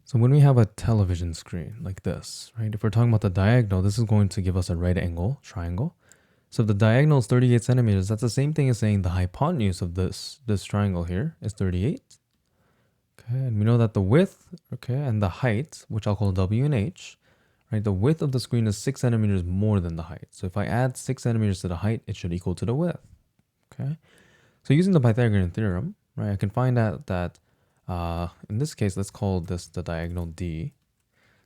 So when we have a television screen like this, right? If we're talking about the diagonal, this is going to give us a right angle triangle. So if the diagonal is 38 centimeters, that's the same thing as saying the hypotenuse of this triangle here is 38. Okay, and we know that the width, okay, and the height, which I'll call W and H, right? The width of the screen is 6 centimeters more than the height. So if I add 6 centimeters to the height, it should equal to the width. Okay, so using the Pythagorean theorem, right, I can find out that in this case, let's call this the diagonal D.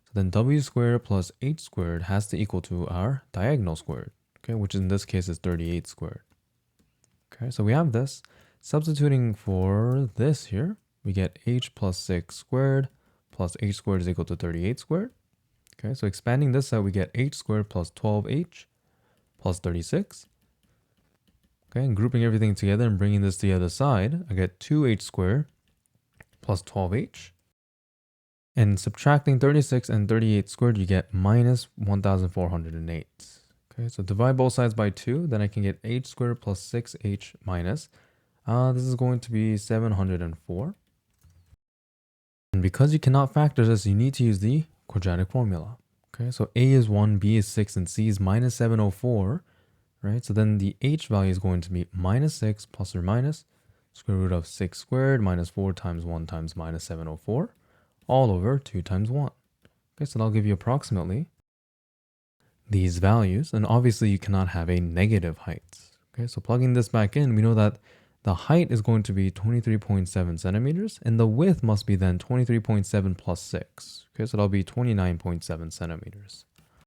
So then W squared plus H squared has to equal to our diagonal squared, okay, which in this case is 38 squared. Okay, so we have this. Substituting for this here, we get H plus 6 squared plus H squared is equal to 38 squared. Okay, so expanding this out, we get H squared plus 12H plus 36. Okay, and grouping everything together and bringing this to the other side, I get 2H squared plus 12H. And subtracting 36 and 38 squared, you get minus 1408. Okay, so divide both sides by 2, then I can get H squared plus 6H minus. This is going to be 704. And because you cannot factor this, you need to use the quadratic formula. Okay, so A is 1, B is 6, and C is minus 704. Right, so then the H value is going to be minus 6 plus or minus square root of 6 squared minus 4 times 1 times minus 704 all over 2 times 1. Okay, so that'll give you approximately these values. And obviously you cannot have a negative height. Okay, so plugging this back in, we know that the height is going to be 23.7 centimeters and the width must be then 23.7 plus 6. Okay, so that'll be 29.7 centimeters.